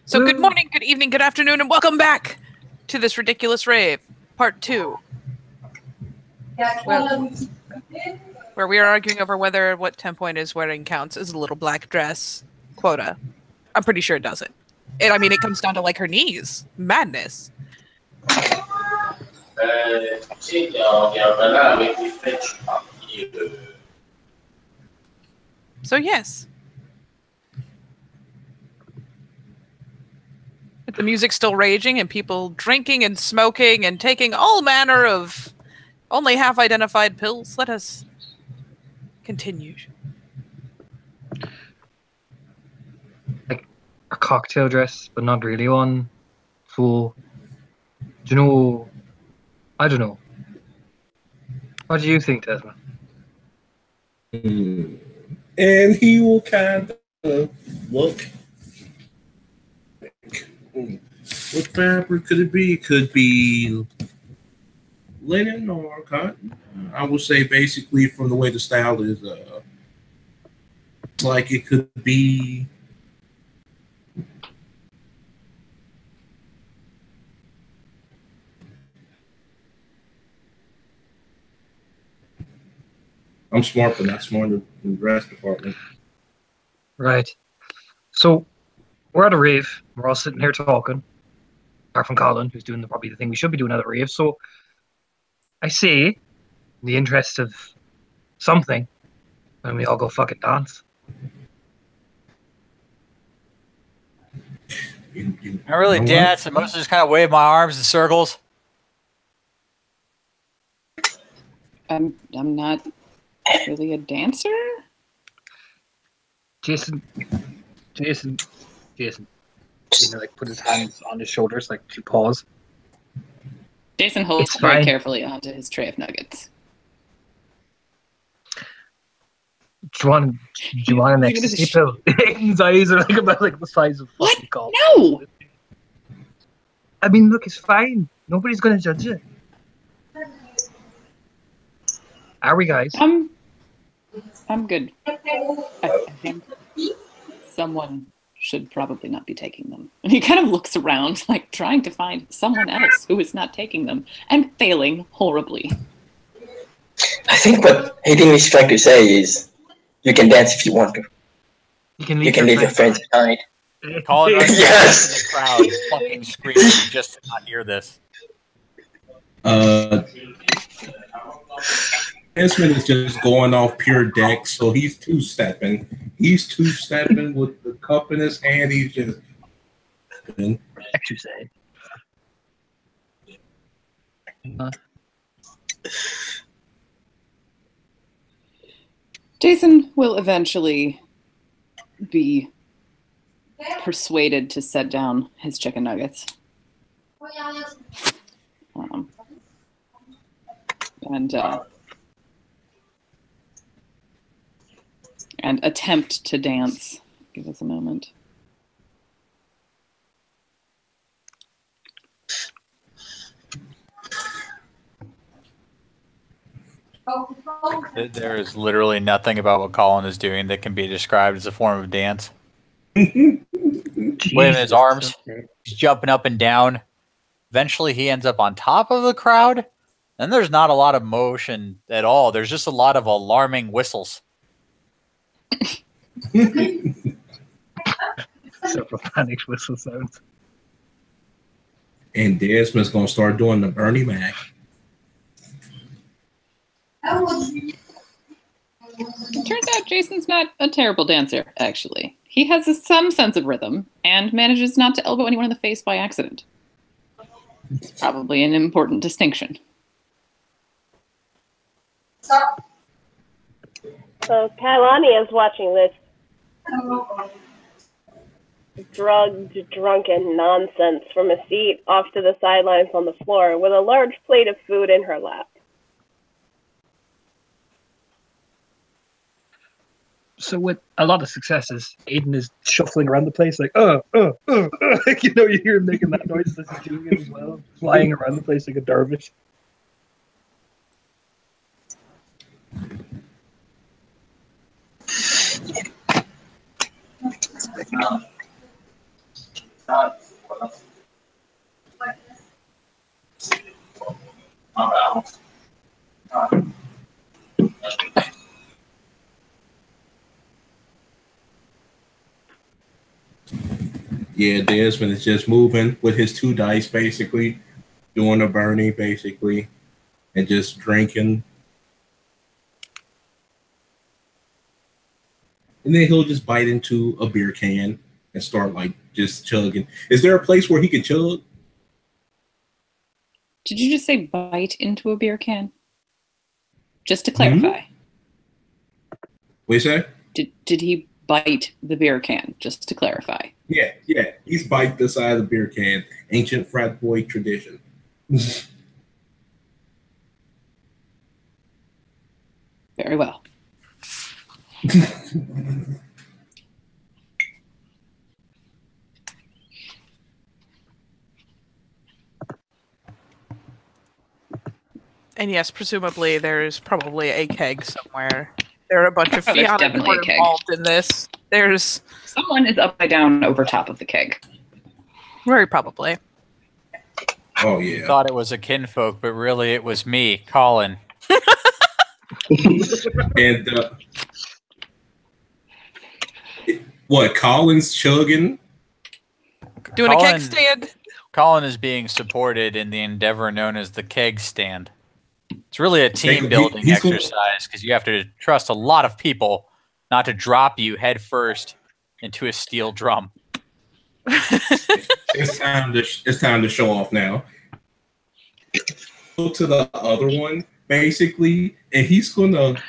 So good morning, good evening, good afternoon, and welcome back to this ridiculous rave, part 2. Where we are arguing over whether what 10 Point is wearing counts as a little black dress quota. I'm pretty sure it doesn't. It comes down to like her knees. Madness. So yes. With the music still raging and people drinking and smoking and taking all manner of only half-identified pills, let us continue. Like a cocktail dress, but not really one. So, do you know? I don't know. What do you think, Desmond? And he will kind of look. What fabric could it be? Could be linen or cotton. I would say basically from the way the style is, like it could be. I'm smart, but not smarter than the dress department. Right. So, we're at a rave. We're all sitting here talking. Apart from Colin, who's doing probably the thing we should be doing at a rave. So, I say, in the interest of something, when we all go fucking dance. I really dance, and mostly just kind of wave my arms in circles. I'm not really a dancer. Jason, like put his hands on his shoulders, like to pause. Jason holds very carefully onto his tray of nuggets. Do you want an ecstasy pill? His eyes are about the size of fucking golf. No! I mean, look, it's fine. Nobody's going to judge it. Are we, guys? I'm good. I think someone should probably not be taking them. And he kind of looks around, like trying to find someone else who is not taking them, and failing horribly. I think what Hayden is trying to say is, you can dance if you want to. You can leave your friends behind. Colin runs Yes. into the crowd, fucking screaming just to not hear this. Desmond is just going off pure deck, so he's two-stepping. He's two-stepping with the cup in his hand. He's just... Exercise. Jason will eventually be persuaded to set down his chicken nuggets. And attempt to dance. Give us a moment. There is literally nothing about what Colin is doing that can be described as a form of dance. Waving his arms, he's jumping up and down. Eventually, he ends up on top of the crowd. And there's not a lot of motion at all. There's just a lot of alarming whistles. Several panic whistle sounds. And Desmond's going to start doing the Bernie Mac. It turns out Jason's not a terrible dancer, actually. He has some sense of rhythm and manages not to elbow anyone in the face by accident. Probably an important distinction. So Kailani is watching this drugged, drunken nonsense from a seat off to the sidelines on the floor with a large plate of food in her lap. So with a lot of successes, Aiden is shuffling around the place like, you hear him making that noise as he's doing it as well, flying around the place like a dervish. Yeah, Desmond is just moving with his 2 dice, basically, doing a Bernie, basically, and just drinking. And then he'll just bite into a beer can and start, like, just chugging. Is there a place where he can chug? Did you just say bite into a beer can? Just to clarify. What you say? Did he bite the beer can? Just to clarify. Yeah. He's bite the side of the beer can. Ancient frat boy tradition. Very well. And yes, presumably there's probably a keg somewhere. There are a bunch of Oh, there's Fianna definitely a keg. involved in this. There's Someone is upside down over top of the keg. very probably. Oh, yeah. Thought it was a kinfolk, but really it was me, Colin. And what? Colin's chugging. Doing a keg Colin- stand. Colin is being supported in the endeavor known as the keg stand. It's really a team building he's gonna- exercise because you have to trust a lot of people not to drop you head first into a steel drum. It's time to show off now. Go to the other one, basically, and he's gonna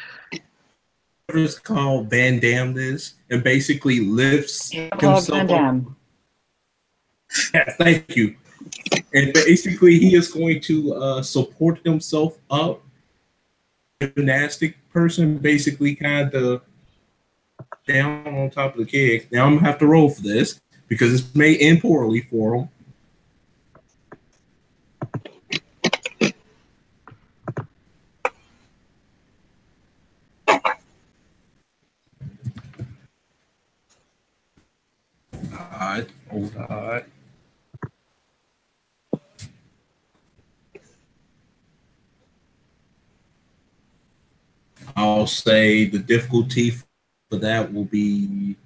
whatever it's called Van Damme this, and basically lifts himself up. Yeah, thank you. And basically, he is going to support himself up. Gymnastic person, basically, kind of down on top of the keg. Now I'm gonna have to roll for this because this may end poorly for him. Hold on. I'll say the difficulty for that will be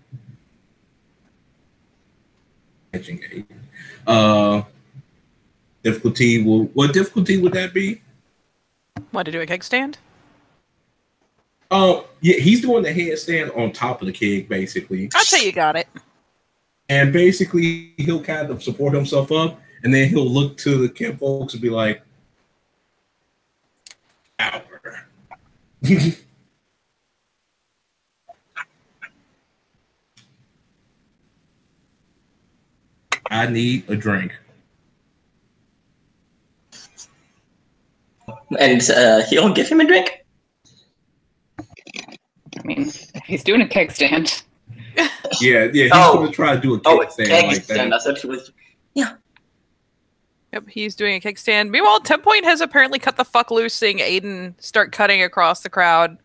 catching eight. Difficulty will what difficulty would that be? Want to do a keg stand? Yeah, he's doing the headstand on top of the keg, basically. I'd say you got it. And basically, he'll kind of support himself up, and then he'll look to the camp folks and be like, "Hour." I need a drink. And he'll give him a drink? I mean, if he's doing a keg stand. Yeah, he's Oh. going to try to do a Oh, keg stand keg like stand. that. I thought he was. Yeah. Yep, he's doing a kickstand. Meanwhile, 10 Point has apparently cut the fuck loose, seeing Aiden start cutting across the crowd,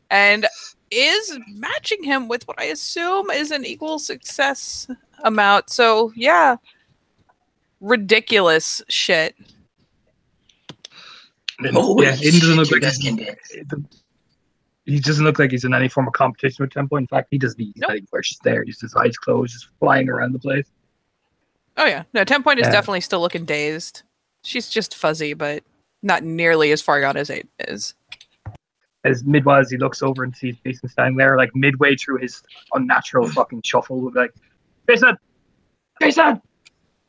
and is matching him with what I assume is an equal success amount. So, yeah. Ridiculous shit. Holy Yeah, Aiden doesn't look shit, like you guys can dance. he doesn't look like he's in any form of competition with Tempo. In fact, he doesn't Nope. anywhere. She's there. He's his eyes closed, just flying around the place. Oh, yeah. No, 10 Point is Yeah. definitely still looking dazed. She's just fuzzy, but not nearly as far gone as Aiden is. As he looks over and sees Jason standing there, like midway through his unnatural fucking shuffle, with like, Jason,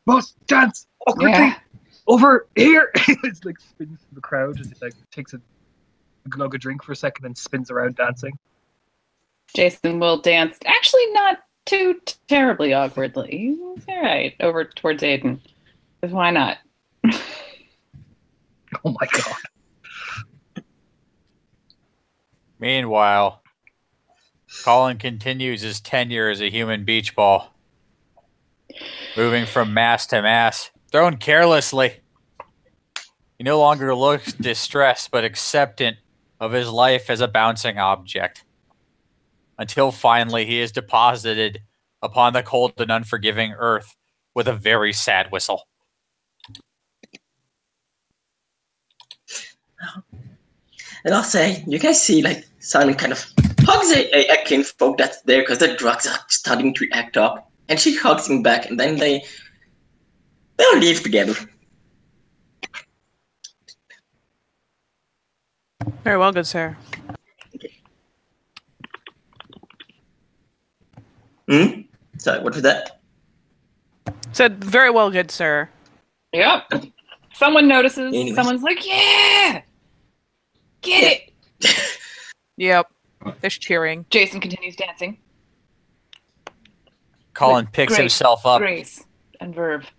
must dance awkwardly Yeah. over here. It's like spins through the crowd as he like takes a glug of drink for a second and spins around dancing. Jason will dance. Actually, not too terribly awkwardly. It's all right. Over towards Aiden. 'Cause why not? Oh my god. Meanwhile, Colin continues his tenure as a human beach ball, moving from mass to mass, thrown carelessly. He no longer looks distressed, but acceptant of his life as a bouncing object, until finally he is deposited upon the cold and unforgiving earth with a very sad whistle. And I'll say, you guys see, like, Simon kind of hugs a kinfolk that's there because the drugs are starting to act up. And she hugs him back, and then they'll leave together. Very well, good sir. Sorry, what was that? Said very well, good sir. Yep. Someone notices. Anyways. Someone's like, yeah! Get it! Yep. There's cheering. Jason continues dancing. Colin With picks grace, himself up. Grace and verve.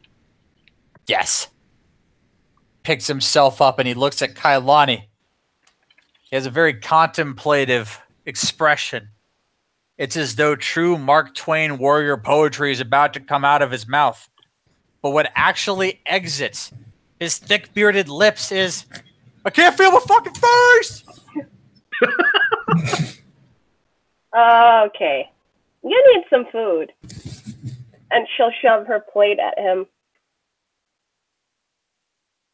Yes. Picks himself up and he looks at Kailani. He has a very contemplative expression. It's as though true Mark Twain warrior poetry is about to come out of his mouth. But what actually exits his thick-bearded lips is, I can't feel my fucking face! Okay. You need some food. And she'll shove her plate at him.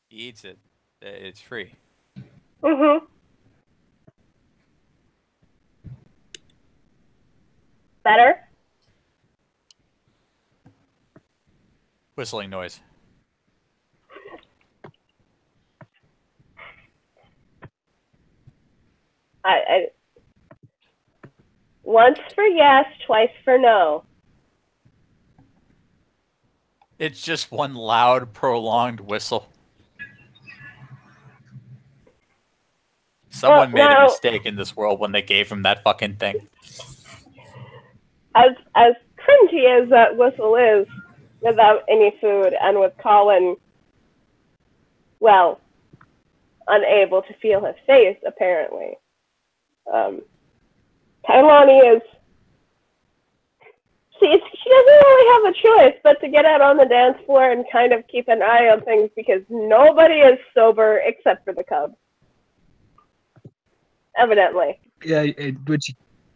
He eats it. It's free. Mm-hmm. Better? Whistling noise. I once for yes, twice for no. It's just one loud, prolonged whistle. Someone made a mistake in this world when they gave him that fucking thing. As cringy as that whistle is, without any food, and with Colin, well, unable to feel his face, apparently. Kailani is... She doesn't really have a choice but to get out on the dance floor and kind of keep an eye on things because nobody is sober except for the cub. Evidently. Yeah,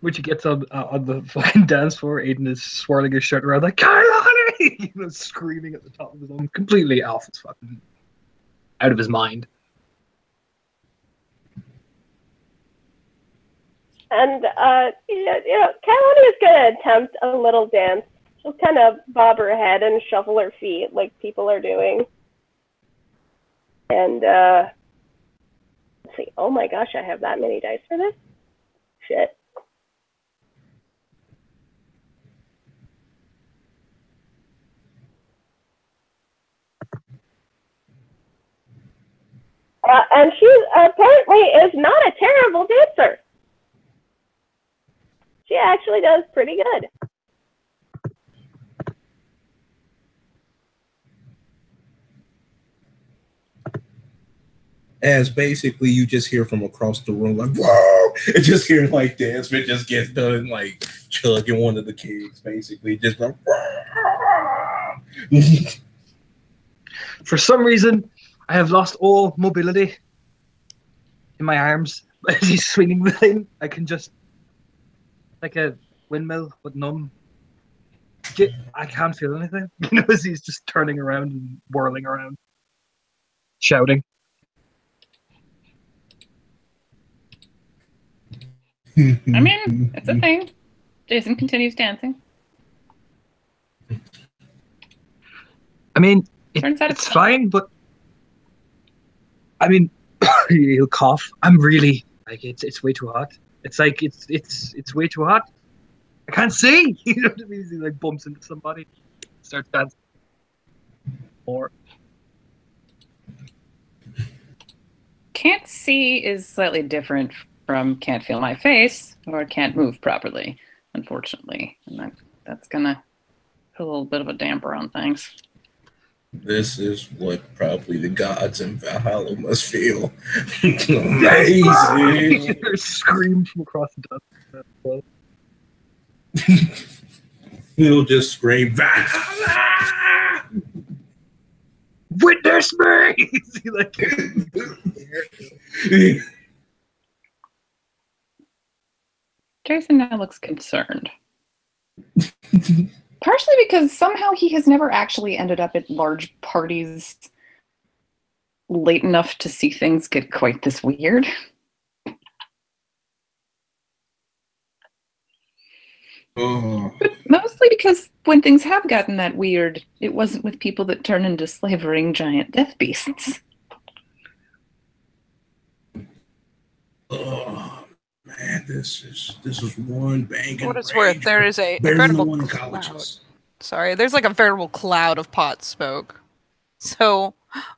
when she gets on the fucking dance floor, Aiden is swirling his shirt around like, Kailani! Screaming at the top of his lungs, completely off his fucking... out of his mind. And, Kailani is going to attempt a little dance. She'll kind of bob her head and shuffle her feet like people are doing. And, let's see. Oh my gosh, I have that many dice for this? Shit. And she apparently is not a terrible dancer. She actually does pretty good. As basically you just hear from across the room like, whoa! And just hear like dance fit just gets done like chugging one of the kids, basically. Just like, For some reason, I have lost all mobility in my arms. As he's swinging the thing, I can just... like a windmill, but numb. I can't feel anything. As he's just turning around and whirling around. Shouting. I mean, it's a thing. Jason continues dancing. I mean, Turns out it's fine, but... I mean, he'll cough. I'm really... like, it's way too hot. It's like, it's way too hot. I can't see! You know what I mean? He like bumps into somebody. Starts dancing. More. Can't see is slightly different from can't feel my face or can't move properly, unfortunately. And that's gonna put a little bit of a damper on things. this is what probably the gods in Valhalla must feel. Amazing. Scream from across the dust. He'll just scream, Valhalla! Witness me! He like... Jason now looks concerned. Partially because somehow he has never actually ended up at large parties late enough to see things get quite this weird. Oh, But mostly because when things have gotten that weird, it wasn't with people that turn into slavering giant death beasts. oh man, this is one banging For what it's rage. worth, there is a Better than the veritable one in cloud. colleges. Sorry, there's like a veritable cloud of pot smoke. So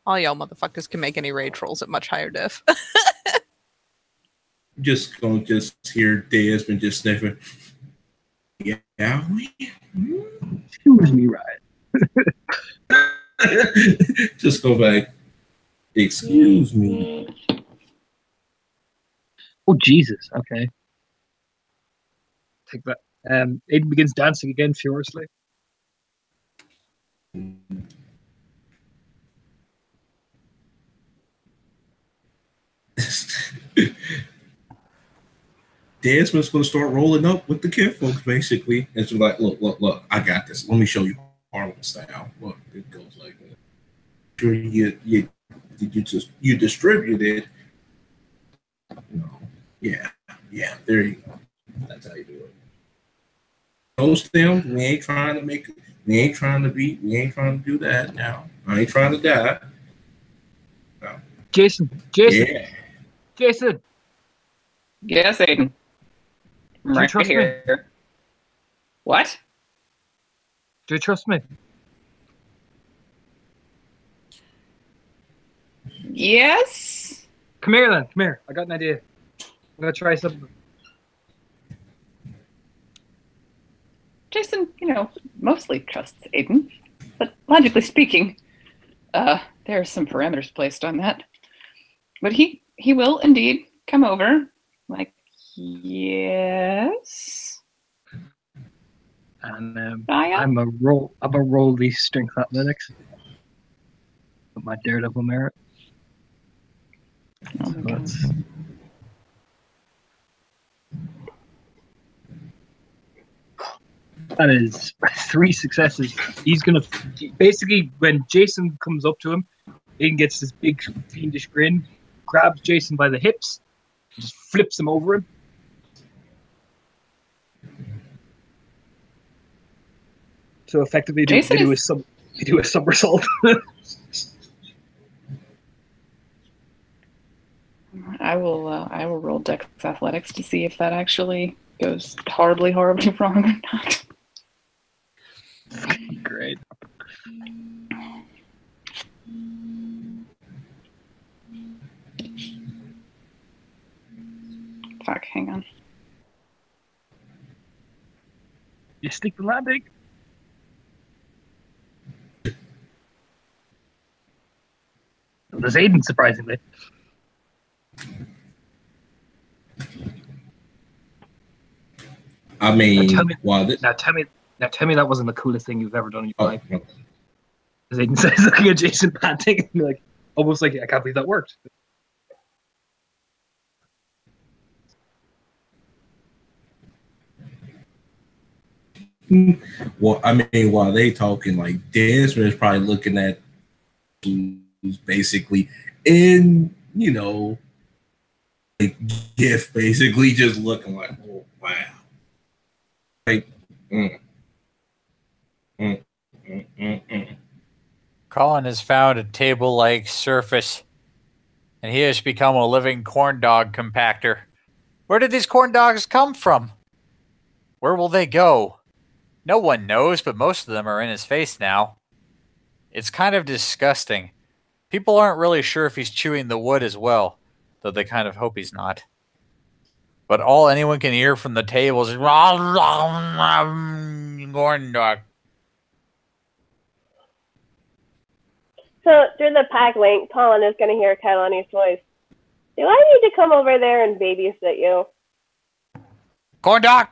all y'all motherfuckers can make any rage rolls at much higher diff. Just gonna hear Desmond just sniffing. Yeah, Excuse me, right? just go back. Excuse me. Oh Jesus. Okay. Take that. Aiden begins dancing again furiously. Desmond's gonna start rolling up with the kid folks basically. And she's like, look, I got this. Let me show you Harlem style. Look, it goes like that. Sure, you distribute it. No. Yeah, there you go. That's how you do it. Those things, we ain't trying to do that now. I ain't trying to die. No. Jason. Yeah. Jason. Yes, Aiden. I'm Do you right trust me? here. What? Do you trust me? Yes? Come here then. Come here. I got an idea. I'm gonna try something. Jason, mostly trusts Aiden. But logically speaking, there are some parameters placed on that. But he will indeed come over. Like, yes. And Aya? I'm a roll these strength athletics. With my daredevil merit. Oh my God. That is 3 successes. He's gonna basically, when Jason comes up to him, Aiden gets this big fiendish grin, grabs Jason by the hips, and just flips him over him. So effectively, they do a somersault. I will roll Dex Athletics to see if that actually goes horribly wrong or not. Great. Fuck, hang on. You stick the landing. There's Aiden, surprisingly. I mean, now tell me that wasn't the coolest thing you've ever done in your life. no. As Aiden says, looking at Jason panting, like almost like I can't believe that worked. Well, I mean, while they talking, like Desmond is probably looking at who's basically in, like gift, basically just looking like, oh wow, like, Colin has found a table-like surface, and he has become a living corn dog compactor. Where did these corn dogs come from? Where will they go? No one knows, but most of them are in his face now. It's kind of disgusting. People aren't really sure if he's chewing the wood as well, though they kind of hope he's not. But all anyone can hear from the table is corn dog. So through the pack link, Colin is going to hear Kailani's voice. Do I need to come over there and babysit you? Corn dog!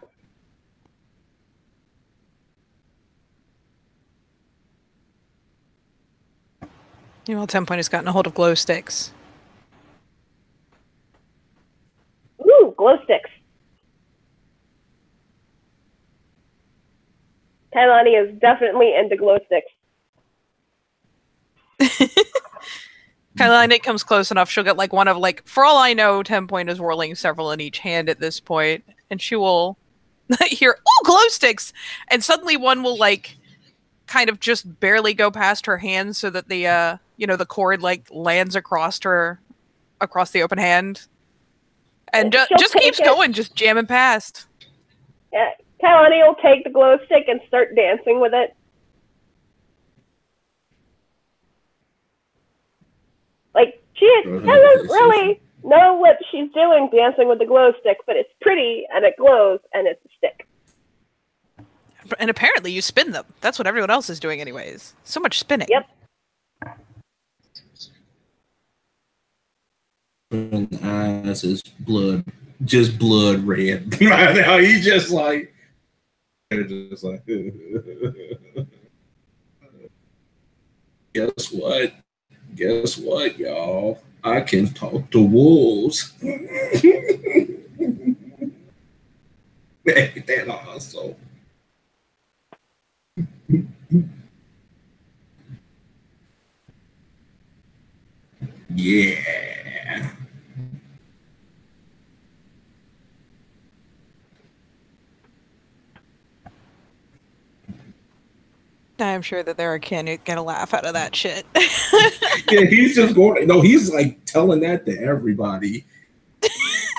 Meanwhile, 10 Point has gotten a hold of glow sticks. Ooh, glow sticks. Kailani is definitely into glow sticks. Kailani comes close enough, she'll get like one of like, for all I know, 10 Point is whirling several in each hand at this point, and she will hear, oh, glow sticks! And suddenly one will like kind of just barely go past her hand so that the the cord like lands across the open hand. And just keeps going, just jamming past. Yeah, Kailani will take the glow stick and start dancing with it. Like, she doesn't really know what she's doing dancing with the glow stick, but it's pretty, and it glows, and it's a stick. And apparently you spin them. That's what everyone else is doing anyways. So much spinning. Yep. Eyes is blood, just blood red. Now he just like, guess what? Guess what, y'all? I can talk to wolves. Ain't that awesome? Yeah. I'm sure that there are kids who get a laugh out of that shit. Yeah, he's just going. No, he's like telling that to everybody.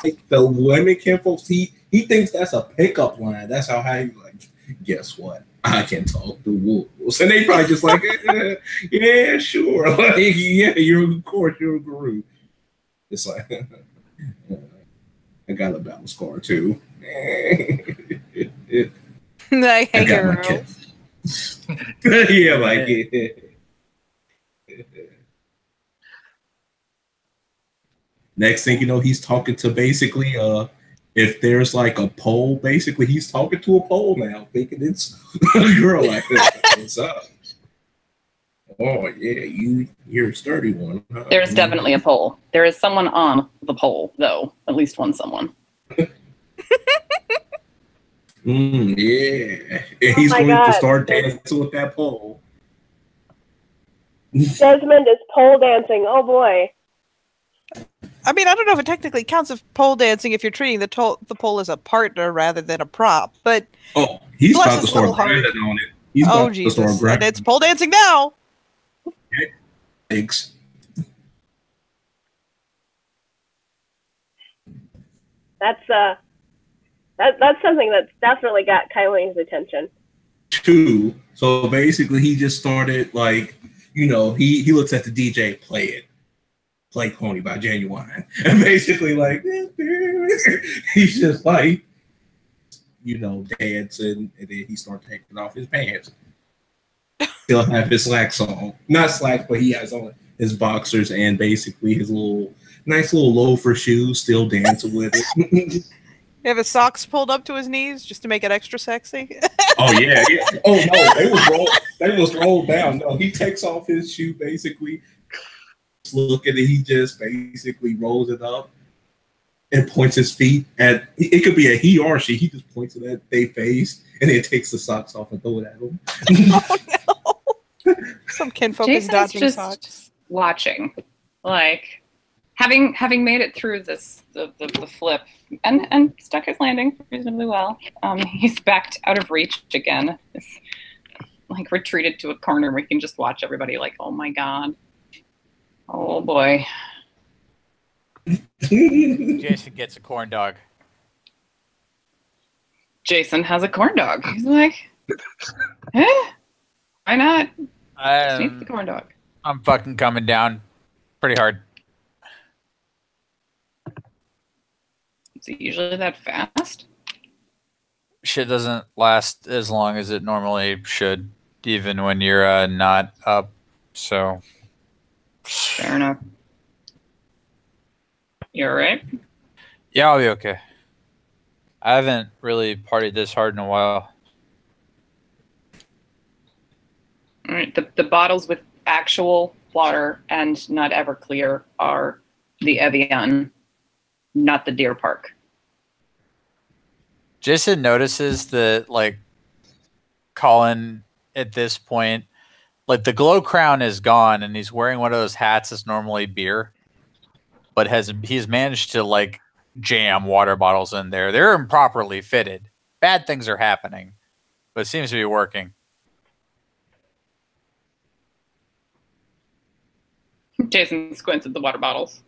Like the women kinfolks, he thinks that's a pickup line. That's how he's like. Guess what? I can talk to wolves, and they probably just like, yeah, sure, like, yeah, of course you're a guru. It's like, I got a battle scar too. I got my kid. Yeah, like next thing you know, he's talking to basically if there's like a pole, basically he's talking to a pole now, thinking it's a girl like that. What's up? Oh yeah, you're a sturdy one. Huh? There's definitely a pole. There is someone on the pole, though. At least one someone. Yeah. And he's going to start dancing with that pole. Desmond is pole dancing. Oh boy. I mean, I don't know if it technically counts as pole dancing if you're treating the pole as a partner rather than a prop, but he's about to start grinding on it. He's about to start grinding. And it's pole dancing now. Thanks. That's something that's definitely got Kylie's attention. Two. So basically, he just started like, he looks at the DJ, play Pony by Genuine, and basically like he's just like, dancing, and then he starts taking off his pants. He'll have his slacks on, not slacks, but he has on his boxers and basically his nice little loafer shoes, still dancing with it. You have his socks pulled up to his knees just to make it extra sexy. Oh yeah. Oh no, they was rolled down. No, he takes off his shoe basically. Look at it. He just basically rolls it up and points his feet at. It could be a he or she. He just points it at their face and then takes the socks off and throw it at them. Oh no! Some kinfolk is dodging just socks. Watching, like having made it through the flip and stuck his landing reasonably well. He's backed out of reach again. It's like retreated to a corner where he can just watch everybody. Like, oh my god. Oh boy. Jason gets a corn dog. Jason has a corn dog. He's like, why not? Just needs the corn dog. I'm fucking coming down pretty hard. Is it usually that fast? Shit doesn't last as long as it normally should, even when you're not up. So. Fair enough. You alright? Yeah, I'll be okay. I haven't really partied this hard in a while. Alright, the bottles with actual water and not Everclear are the Evian, not the Deer Park. Jason notices that, like, Colin at this point. Like the glow crown is gone, and he's wearing one of those hats that's normally beer, but he's managed to like jam water bottles in there. They're improperly fitted. Bad things are happening, but it seems to be working. Jason squints at the water bottles.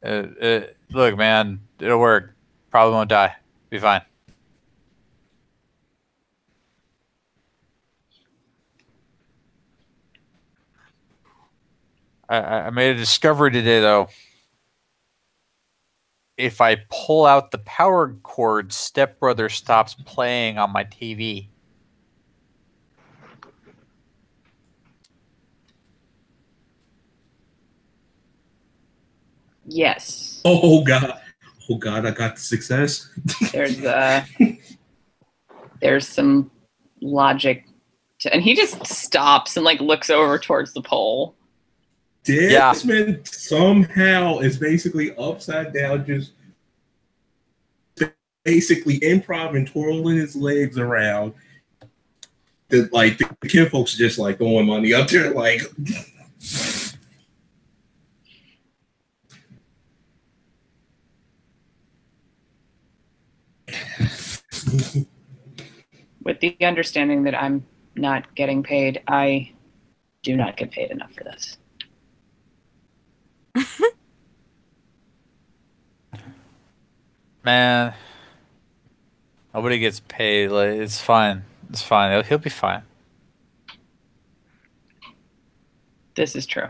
Look, man, it'll work. Probably won't die. Be fine. I made a discovery today, though. If I pull out the power cord, Step Brother stops playing on my TV. Yes. Oh God. Oh God, I got the success. There's some logic to, and he just stops and like looks over towards the pole. Desmond somehow is basically upside down, just basically improv and twirling his legs around. The kid folks are just like throwing money up there, like. With the understanding that I'm not getting paid, I do not get paid enough for this. Man, nobody gets paid. Like, it's fine. It's fine. He'll be fine. This is true.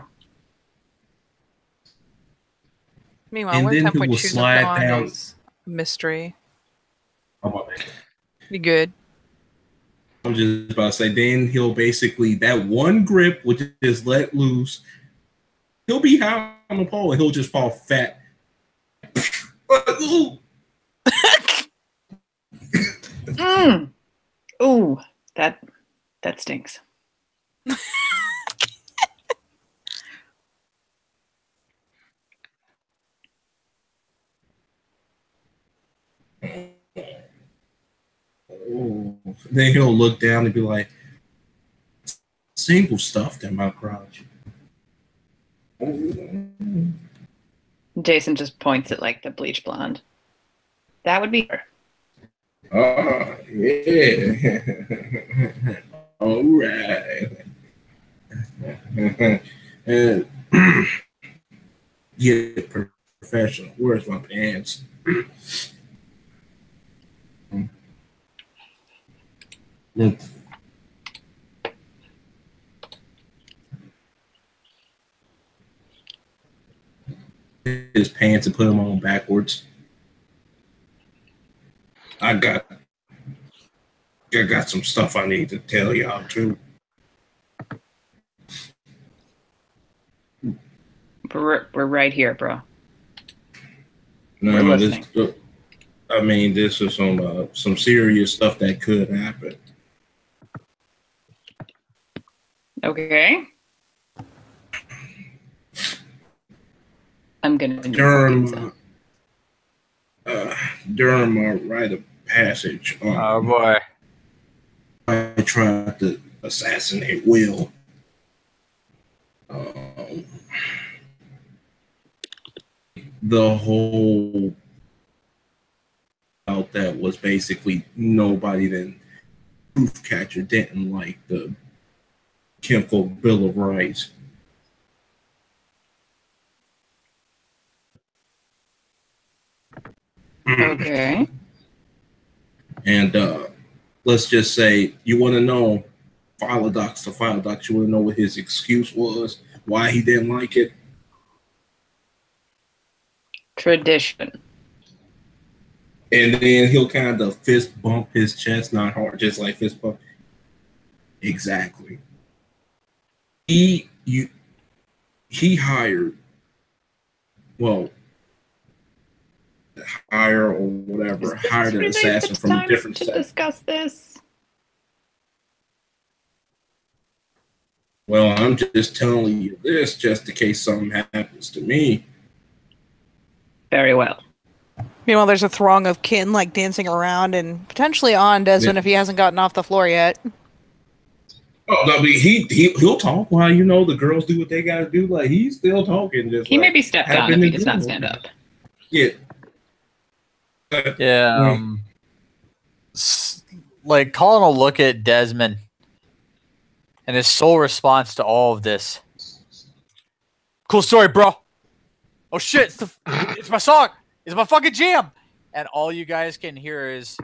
Meanwhile, And we're then he 10.2 will slide down. Mystery. Oh, my bad. You good? I'm just about to say, then he'll basically, that one grip, which is let loose, he'll be high on the pole and he'll just fall fat. Ooh, that stinks. Oh. Then he'll look down and be like, single stuffed in my crotch. Jason just points at like the bleach blonde. That would be her. Oh, yeah. All right. Get professional. Where's my pants? Look. His pants and put them on backwards. I got some stuff I need to tell y'all too. We're right here, bro. No, this is some serious stuff that could happen. Okay. I'm gonna during my rite of passage. Oh boy! I tried to assassinate Will. The whole out that was basically nobody then proof catcher didn't like the Kinfolk Bill of Rights. Okay. And let's just say you want to know Philodox to Philodox, you want to know what his excuse was, why he didn't like it? Tradition. And then he'll kind of fist bump his chest, not hard, just like fist bump. Exactly. He hired, well, hire or whatever, hired an assassin from a different to set. Discuss this. Well, I'm just telling you this just in case something happens to me. Very well. Meanwhile, there's a throng of kin like dancing around and potentially on Desmond if he hasn't gotten off the floor yet. Oh, no, but he'll talk while the girls do what they gotta do. Like he's still talking. Just he may be stepped on if he does not stand up. Yeah. Yeah. Like Colin will look at Desmond, and his sole response to all of this. Cool story, bro. Oh shit! It's my song. It's my fucking jam. And all you guys can hear is,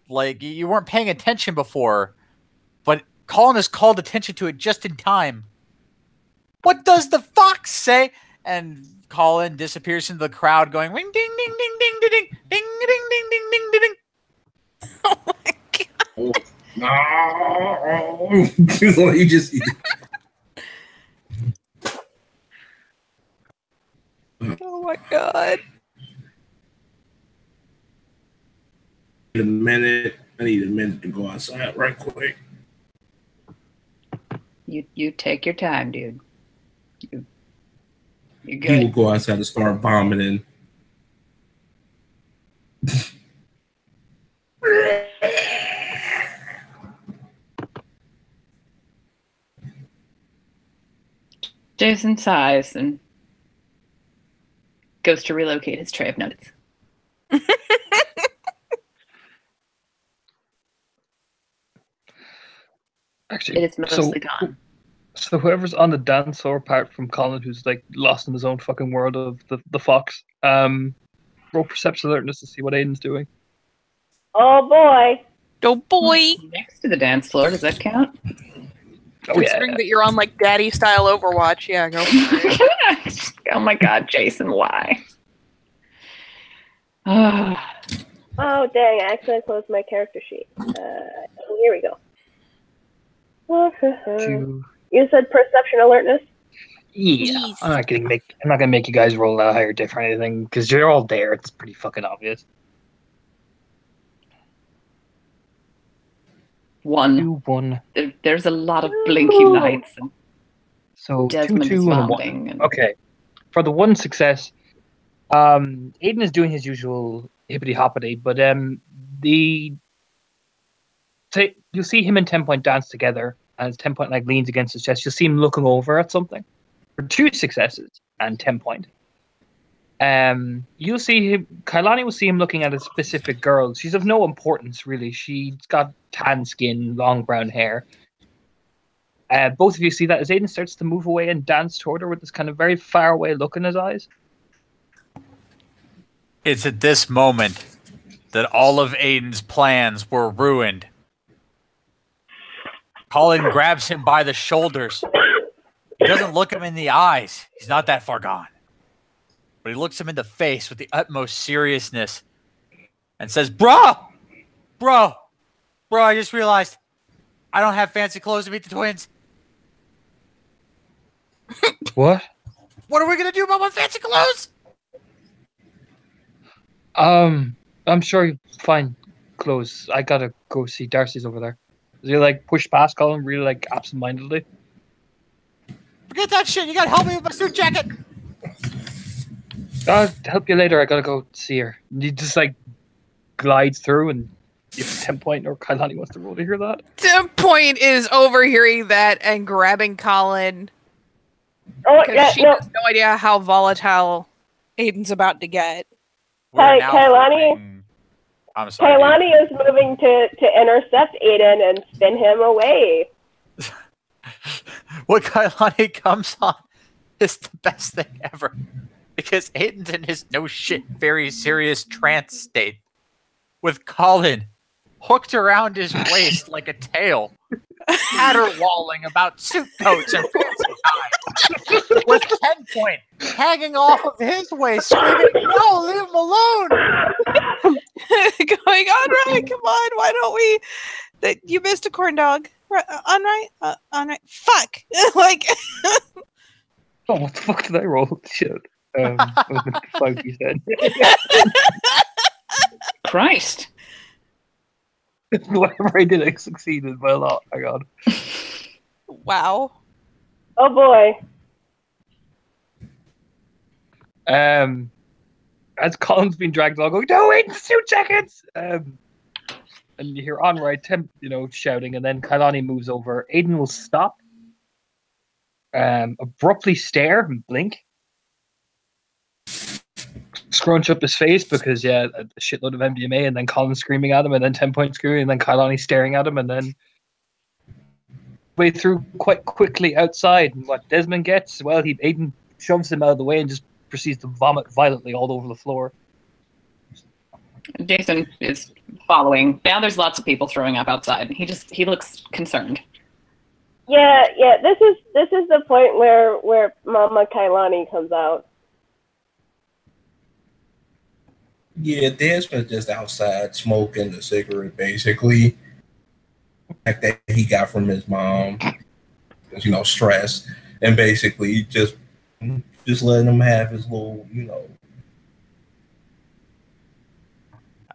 like, you weren't paying attention before, but Colin has called attention to it just in time. What does the fox say? And Colin disappears into the crowd, going ring ding ding ding ding ding ding ding ding ding ding ding ding ding. Oh my god! No, you just. Oh my god! I need a minute to go outside right quick. You take your time, dude. You're good. He will go outside and start vomiting. Jason sighs and goes to relocate his tray of nuggets. Actually, It is mostly gone. So whoever's on the dance floor, apart from Colin, who's like lost in his own fucking world of the fox, roll perception alertness to see what Aiden's doing. Oh boy. Oh boy! Next to the dance floor, does that count? Oh Considering that you're on like daddy style Overwatch, yeah, go for it. Oh my god, Jason, why? Oh dang! I accidentally closed my character sheet. Here we go. You said perception alertness. Yeah, I'm not gonna make you guys roll a higher diff or anything because you're all there. It's pretty fucking obvious. One. There's a lot of blinky lights. And so Desmond 2, is 2, and a vomiting. 1. Okay, for the one success, Aiden is doing his usual hippity hoppity, but you'll see him and 10 Point dance together, and as 10 Point like leans against his chest, you'll see him looking over at something. For 2 successes and 10 Point, you'll see him. Kailani will see him looking at a specific girl. She's of no importance really. She's got tan skin, long brown hair. Both of you see that as Aiden starts to move away and dance toward her with this kind of very far away look in his eyes. It's at this moment that all of Aiden's plans were ruined. Colin grabs him by the shoulders. He doesn't look him in the eyes. He's not that far gone. But he looks him in the face with the utmost seriousness and says, Bro, I just realized I don't have fancy clothes to meet the twins. What? What are we going to do about my fancy clothes? I'm sure you find clothes. I gotta go see Darcy's over there. Does he like push past Colin really like absentmindedly? Forget that shit. You got to help me with my suit jacket. I'll help you later. I gotta go see her. And he just like glides through, and if 10 Point or Kailani wants to roll to hear that. 10 Point is overhearing that and grabbing Colin. Oh yeah, She has no idea how volatile Aiden's about to get. Kailani. I'm sorry. Kailani is moving to intercept Aiden and spin him away. What Kailani comes on is the best thing ever. Because Aiden's in his no shit, very serious trance state. With Colin hooked around his waist like a tail. Caterwauling about suit coats and fancy ties. With 10 Point hanging off of his waist, screaming, No, leave him alone! Going, on right, come on, why don't we? You missed a corn dog. On right? Fuck! Like. Oh, what the fuck did I roll? Shit. What the fuck you said? Christ. Whatever I did, I succeeded by a lot. My God. Wow. Oh boy. as Colin's being dragged along, going, "No, wait, 2 seconds!" And you hear Onroy, shouting, and then Kailani moves over. Aiden will stop, abruptly stare and blink, scrunch up his face because a shitload of MDMA, and then Colin screaming at him, and then 10 point screaming, and then Kailani staring at him, and then way through quite quickly outside. And what Desmond gets, well, Aiden shoves him out of the way and just proceeds to vomit violently all over the floor. Jason is following. Now there's lots of people throwing up outside. He looks concerned. Yeah. This is the point where Mama Kailani comes out. Yeah, Desmond's just outside smoking a cigarette, basically. Like that he got from his mom, stress, and basically just letting him have his little,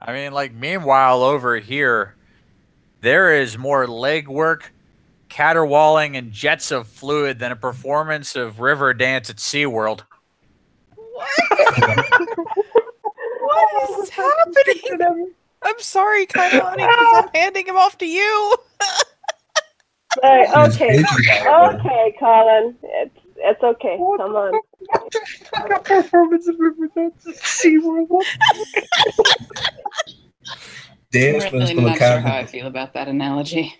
I mean, meanwhile over here, there is more leg work, caterwauling, and jets of fluid than a performance of river dance at SeaWorld. What is happening? I'm sorry, Kailani, because I'm handing him off to you. Right, okay, Colin. It's okay. Come on. What the fuck? A performance of river dance at SeaWorld? Desmond's I'm not sure how I feel about that analogy.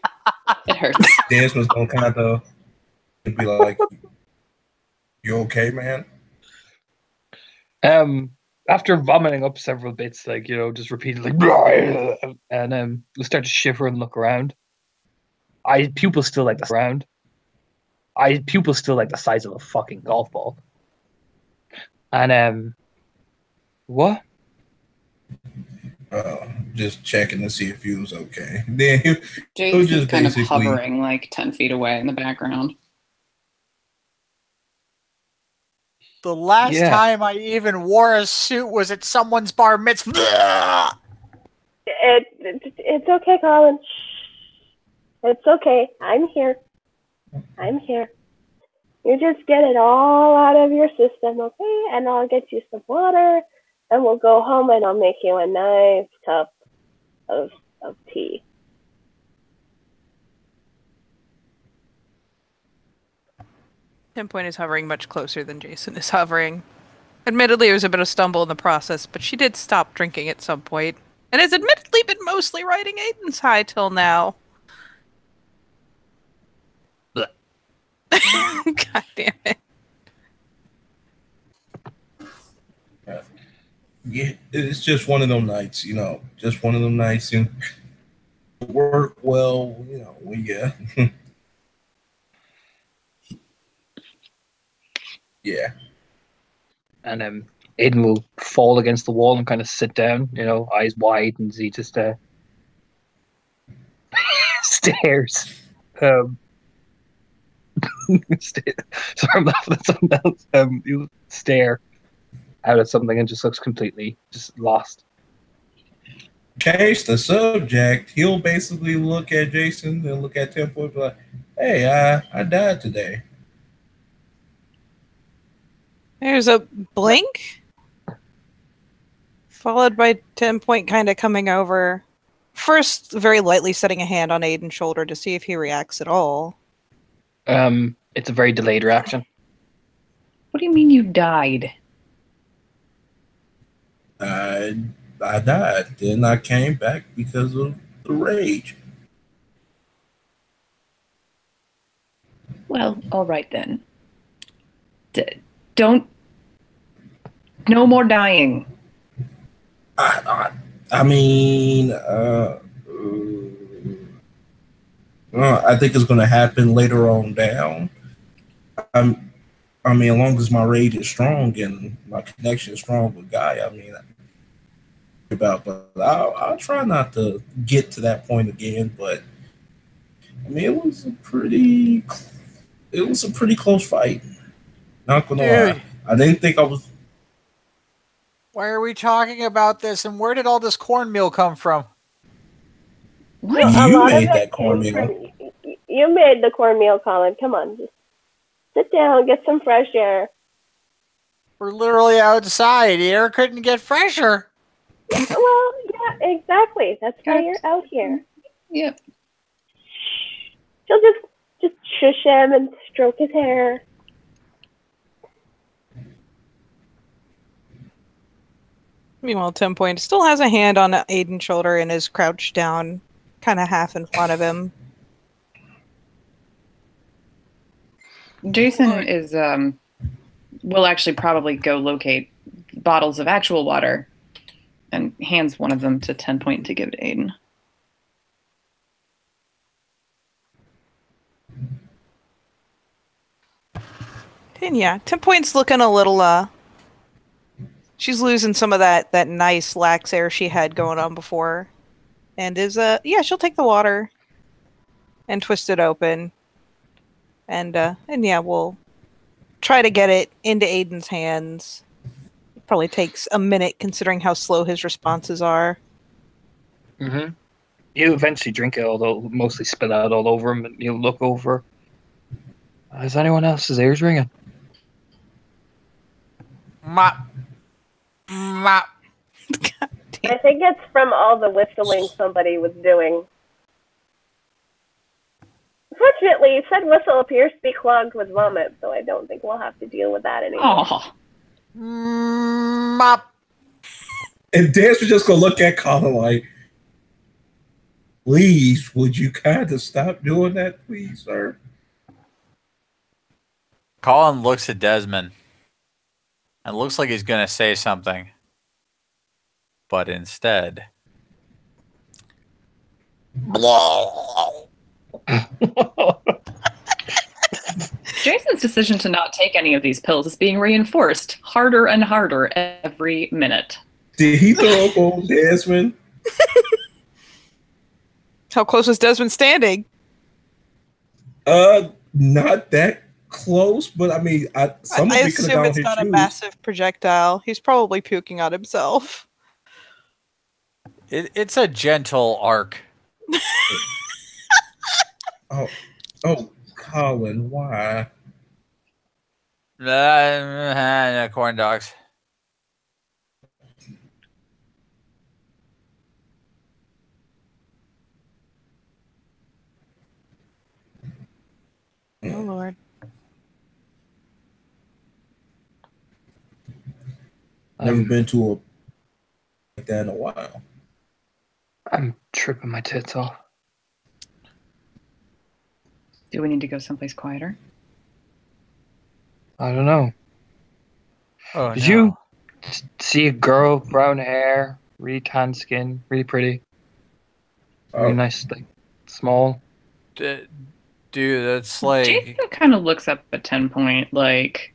It hurts. Desmond's gonna kind of be like, "You okay, man?" After vomiting up several bits, just repeatedly, and we start to shiver and look around. Pupils still like the size of a fucking golf ball. And what? Just checking to see if he was okay. Then Jason's just kind of hovering 10 feet away in the background. The last time I even wore a suit was at someone's bar mitzvah. It's okay, Colin. It's okay. I'm here. You just get it all out of your system, okay? And I'll get you some water, and we'll go home, and I'll make you a nice cup of tea. Pinpoint is hovering much closer than Jason is hovering. Admittedly, it was a bit of stumble in the process, but she did stop drinking at some point, and has admittedly been mostly riding Aiden's high till now. God damn it. Yeah, it's just one of them nights, just one of them nights, and work well, yeah. Yeah. And Aiden will fall against the wall and kind of sit down, eyes wide, and he just stares. Sorry, I'm laughing at something else. He'll stare out at something and just looks completely just lost. Change the subject. He'll basically look at Jason and look at Temple and be like, "Hey, I died today." There's a blink, followed by 10 Point kind of coming over. First, very lightly setting a hand on Aiden's shoulder to see if he reacts at all. It's a very delayed reaction. What do you mean you died? I died. Then I came back because of the rage. Well, all right then. Don't. No more dying. I mean, I think it's going to happen later on down. I mean, as long as my rage is strong and my connection is strong with Guy, but I'll try not to get to that point again. But I mean, it was a pretty close fight. Not gonna lie, I didn't think I was. Why are we talking about this? And where did all this cornmeal come from? What? You made that cornmeal. You made the cornmeal, Colin. Come on, just sit down, get some fresh air. We're literally outside. The air couldn't get fresher. Well, yeah, exactly. That's why you're out here. Yep. She'll just shush him and stroke his hair. Meanwhile, 10 Point still has a hand on Aiden's shoulder and is crouched down, kind of half in front of him. Jason is will actually probably go locate bottles of actual water and hands one of them to 10 Point to give to Aiden. And yeah, 10 Point's looking a little she's losing some of that nice lax air she had going on before. And is yeah, she'll take the water and twist it open. And yeah, we'll try to get it into Aiden's hands. It probably takes a minute considering how slow his responses are. Mm-hmm. You eventually drink it, although mostly spill out all over him, and you look over. Is anyone else's ears ringing? Mop. Mop. I think it's from all the whistling somebody was doing. Fortunately, said whistle appears to be clogged with vomit, so I don't think we'll have to deal with that anymore. Oh. Mop. And Dance was just gonna look at Colin like, please, would you kind of stop doing that, please, sir? Colin looks at Desmond and looks like he's going to say something. But instead... Jason's decision to not take any of these pills is being reinforced harder and harder every minute. Did he throw up on Desmond? How close was Desmond standing? Not that close, but I mean, I assume it's not a massive projectile. He's probably puking on himself. It's a gentle arc. Oh, Colin, why? Corn dogs. Oh, Lord. Never been to a like that in a while. I'm tripping my tits off. Do we need to go someplace quieter? I don't know. Oh, Did you see a girl, brown hair, really tan skin, really pretty, really nice, like small? Dude, that's like... Jason kind of looks up at 10 Point like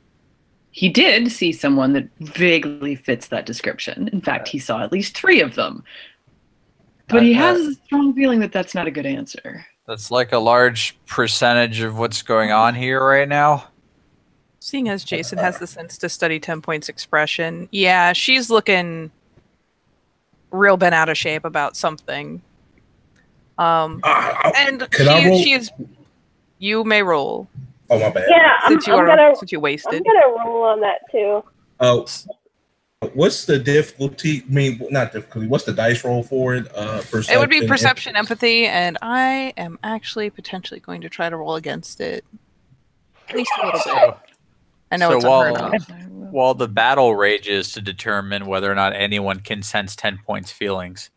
he did see someone that vaguely fits that description. In fact, he saw at least 3 of them. But he has a strong feeling that that's not a good answer. That's like a large percentage of what's going on here right now. Seeing as Jason has the sense to study 10 Point's expression, yeah, she's looking real bent out of shape about something. And she is. You may roll. Oh, my bad. Yeah, Since you wasted. I'm gonna roll on that too. Oh, what's the difficulty? I mean, not difficulty. What's the dice roll for it? It would be perception, empathy, and I am actually potentially going to try to roll against it. At least a little bit. I know it's unheard of. While the battle rages to determine whether or not anyone can sense 10 Point's feelings,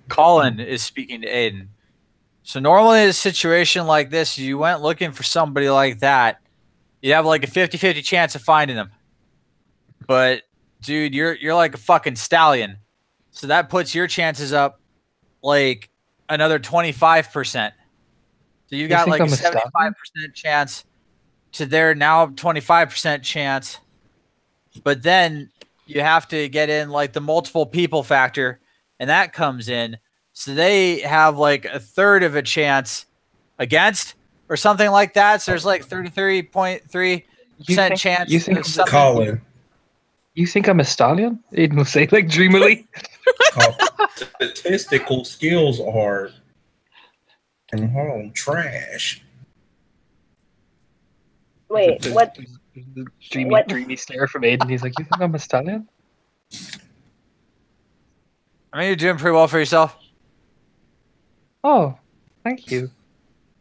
Colin is speaking to Aiden. So normally in a situation like this, you went looking for somebody like that, you'd have like a 50-50 chance of finding them. But dude, you're like a fucking stallion. So that puts your chances up like another 25%. So you got like a 75% chance to their now 25% chance. But then you have to get in like the multiple people factor, and that comes in. So they have like a third of a chance against or something like that. So there's like 33.3% chance. You think Colin? You think I'm a stallion? Aiden will say like dreamily. Statistical skills are trash. Wait, what? dreamy stare from Aiden. He's like, "You think I'm a stallion?" I mean, you're doing pretty well for yourself. Oh, thank you.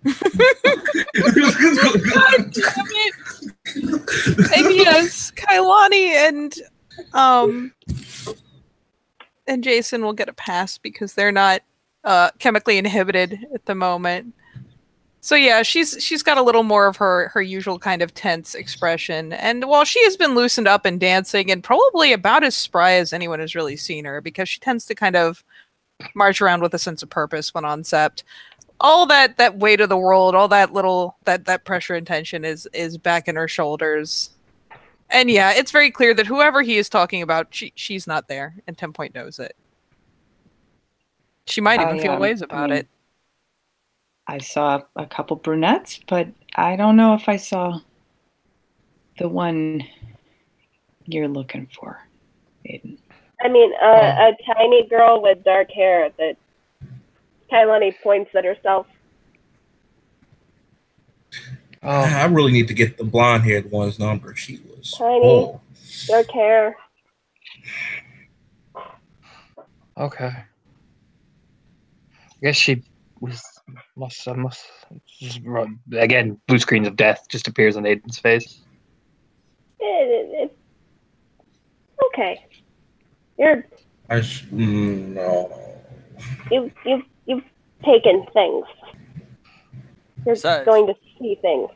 And yes, Kailani and Jason will get a pass because they're not chemically inhibited at the moment. So yeah, she's got a little more of her usual kind of tense expression. And while she has been loosened up and dancing and probably about as spry as anyone has really seen her, because she tends to kind of march around with a sense of purpose when on sept, all that weight of the world, all that little that pressure and tension is back in her shoulders. And yeah, it's very clear that whoever he is talking about, she's not there, and 10 Point knows it. She might even feel ways about it. I saw a couple brunettes, but I don't know if I saw the one you're looking for, Aiden. I mean, a tiny girl with dark hair that Kailani points at herself. I really need to get the blonde-haired one's number. She was tiny, dark hair. Okay. I guess she must just run again. Blue screens of death just appears on Aiden's face. It's okay. You're. No. You've taken things. You're going to see things.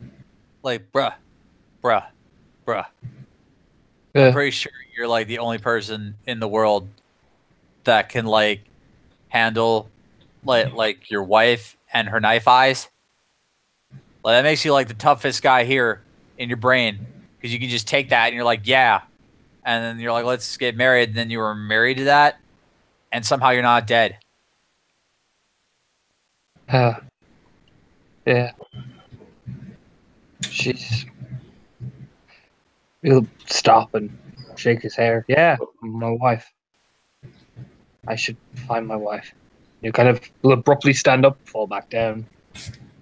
Like, bruh. Yeah. I'm pretty sure you're like the only person in the world that can like handle like your wife and her knife eyes. Like that makes you like the toughest guy here in your brain because you can just take that and you're like, yeah, and then you're like, let's get married. And then you were married to that, and somehow you're not dead. Yeah. He'll stop and shake his hair. Yeah, my wife. I should find my wife. You kind of will abruptly stand up, fall back down.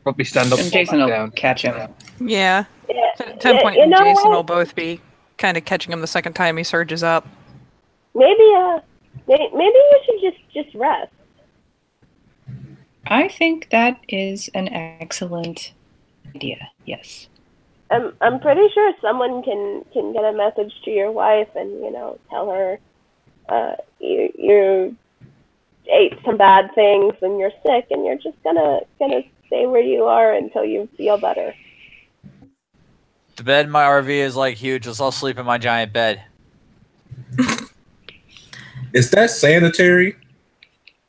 Abruptly stand up, and fall Jason back will doon. Catch him. Yeah. 10 Point you and know Jason what? will both be kind of catching him the second time he surges up. Maybe you should just rest. I think that is an excellent idea. Yes. I'm pretty sure someone can get a message to your wife and tell her you ate some bad things and you're sick and you're just gonna stay where you are until you feel better. The bed in my RV is like huge. Let's all sleep in my giant bed. Is that sanitary?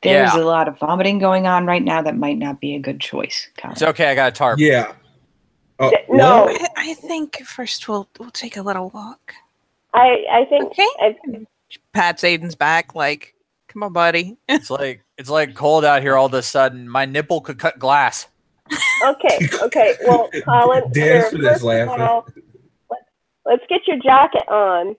There's a lot of vomiting going on right now. That might not be a good choice, Colin. It's okay. I got a tarp. Yeah. No. I think first we'll take a little walk. I think. Okay. Pats Aiden's back like, come on, buddy. It's like cold out here all of a sudden. My nipple could cut glass. Okay. Well, Colin, Dance for this first of laughing. all, let's get your jacket on,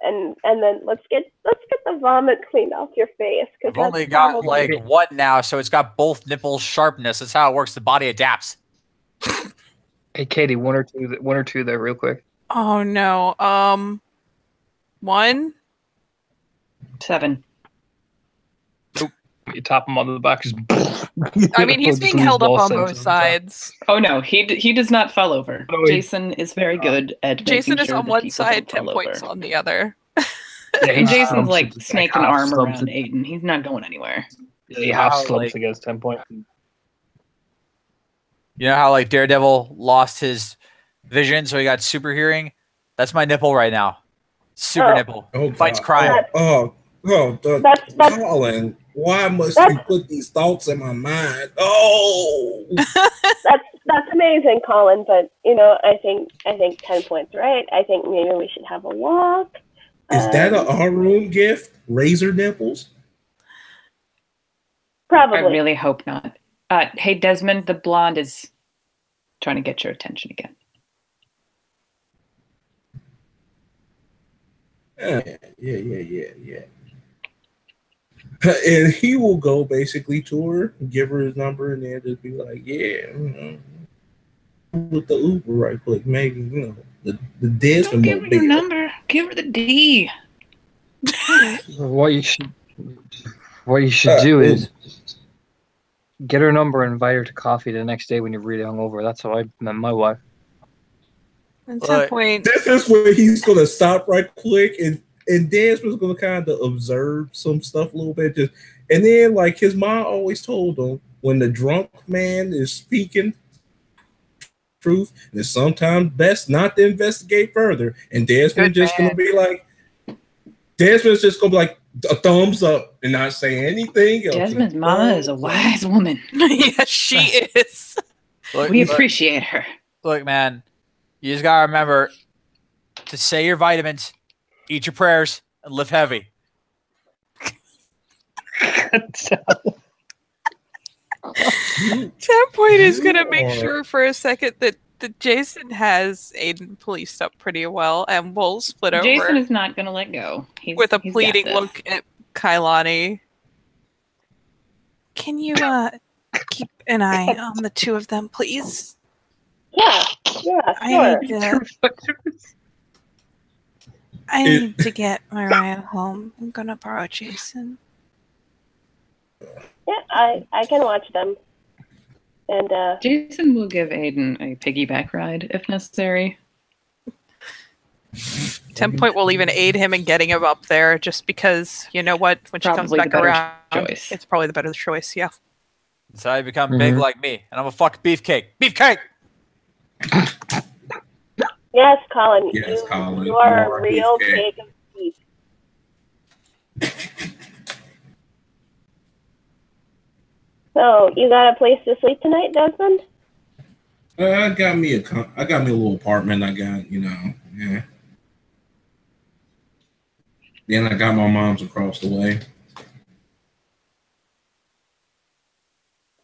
and then let's get the vomit cleaned off your face. I've only got like one now, so it's got both nipples sharpness. That's how it works. The body adapts. Hey, Katie, one or two there, real quick. Oh no. 1. 7. You tap him on the back. I mean, he's being held up on both sides. Oh no, he does not fall over. No, Jason is very good at Jason making is sure on that one people side, don't 10 fall Points over. on the other. Yeah, And Jason's like slumps snake half and arm slumps around Aiden. He's not going anywhere. Yeah, he half Wow, slumps like- against 10 Point. You know how like Daredevil lost his vision, so he got super hearing? That's my nipple right now. Super nipple. Oh, Fights God. crime. That's Colin, why must you put these thoughts in my mind? Oh, that's amazing, Colin. But I think 10 Points right. I think maybe we should have a walk. is that an our-room gift? Razor nipples? Probably. I really hope not. Hey Desmond, the blonde is trying to get your attention again. Yeah. And he will go basically to her, give her his number, and then just be like, with the Uber right quick, maybe, The Desmond Don't give her your mobile. number. Give her the D. What you should do is get her number and invite her to coffee the next day when you're really hungover. That's how I met my wife. At some point, This is where he's gonna stop right quick, and Desmond's gonna kind of observe some stuff a little bit, and then like his mom always told him, when the drunk man is speaking truth, it's sometimes best not to investigate further. And Desmond's just gonna be like, a thumbs up and not say anything else. Desmond's mama is a wise woman. yes, she is. We appreciate her. Look, man, you just gotta remember to say your vitamins, eat your prayers, and lift heavy. 10-point is gonna make sure for a second that Jason has Aiden policed up pretty well, and we'll split over. Jason is not gonna let go. With a he's pleading got this. look at Kailani. Can you keep an eye on the two of them, please? Yeah, sure. I need to get Mariah home. I'm gonna borrow Jason. Yeah, I can watch them. And Jason will give Aiden a piggyback ride if necessary. 10-point will even aid him in getting him up there, just because, you know what, when she comes Probably the back better around, choice. it's probably the better choice, yeah. That's how you become big like me, and I'm a fucking beefcake. Beefcake! yes, Colin. Yes, Colin, You are you are a real beefcake. cake of beef. So, you got a place to sleep tonight, Desmond? I got me a little apartment. I got, yeah. Then I got my mom's across the way.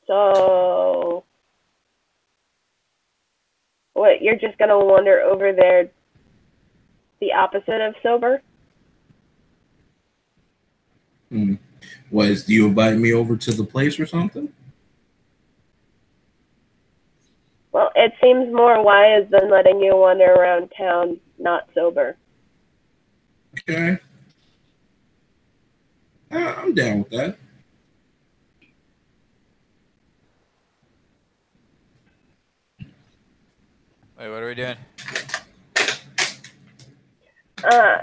So, what, you're just going to wander over there the opposite of sober? Do you invite me over to the place or something? Well, it seems more wise than letting you wander around town not sober. Okay. I'm down with that. Wait, what are we doing?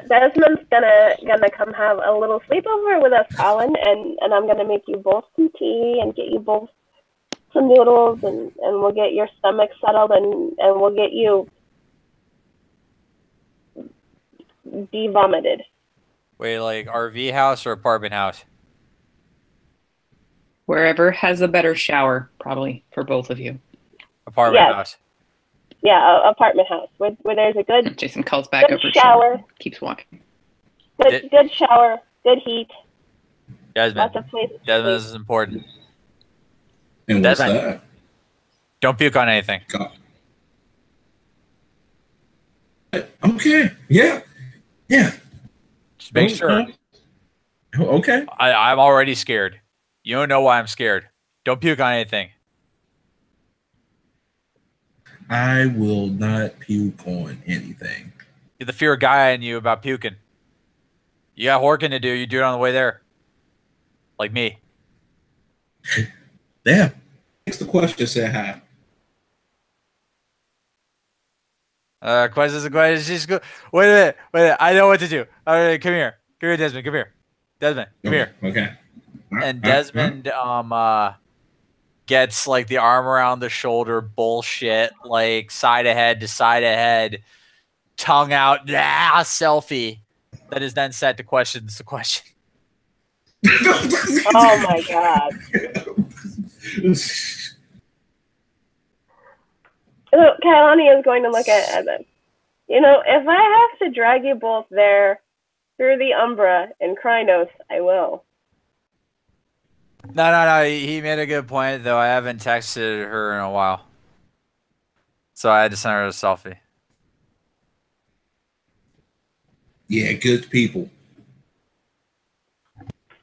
Desmond's gonna come have a little sleepover with us, Colin, and I'm gonna make you both some tea and get you both some noodles, and we'll get your stomach settled, and we'll get you de-vomited. Wait, like RV house or apartment house? Wherever has a better shower, probably, for both of you. Apartment Yes. house. Yeah, apartment house where there's a good Jason calls back good over shower, keeps walking. good shower, good heat, Desmond, lots of places. to Desmond, sleep. this is important. And what's Desmond. that? Don't puke on anything. God. Okay. Yeah. Just make sure. Okay. I'm already scared. You don't know why I'm scared. Don't puke on anything. I will not puke on anything. Get the fear of Gaia in you about puking. You got horking to do. You do it on the way there. Like me. Damn. Thanks the question, said hi. Questions and questions. She's good. Wait a minute. I know what to do. All right, come here. Come here, Desmond. Come here. Desmond, come here. Okay. And Desmond gets like the arm around the shoulder bullshit, like side ahead to side ahead, tongue out, selfie. That is then set to questions the question. Oh my god. So Kailani is going to look at Evan. You know, if I have to drag you both there through the Umbra in Krynos, I will. No. He made a good point, though. I haven't texted her in a while. So I had to send her a selfie. Yeah, good people.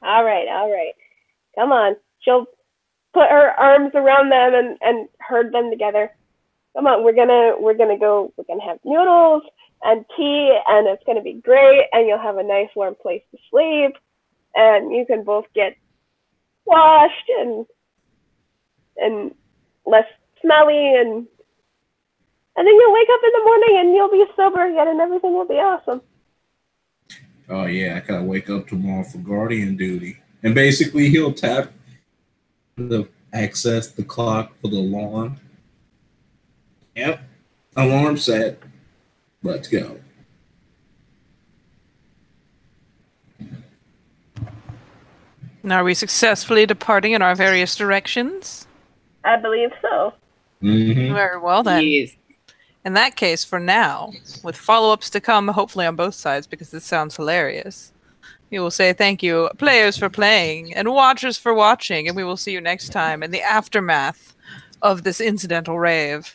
All right. Come on. She'll put her arms around them and herd them together. Come on, we're gonna go. We're gonna have noodles and tea, and it's gonna be great. And you'll have a nice warm place to sleep, and you can both get washed and less smelly, and then you'll wake up in the morning and you'll be sober again, and everything will be awesome. Oh yeah, I gotta wake up tomorrow for guardian duty, and basically he'll tap the access the clock for the alarm. Yep, alarm set. Let's go. Are we successfully departing in our various directions? I believe so. Mm-hmm. Very well then. Yes. In that case, for now, with follow-ups to come, hopefully on both sides, because this sounds hilarious, we will say thank you, players, for playing, and watchers for watching, and we will see you next time in the aftermath of this incidental rave.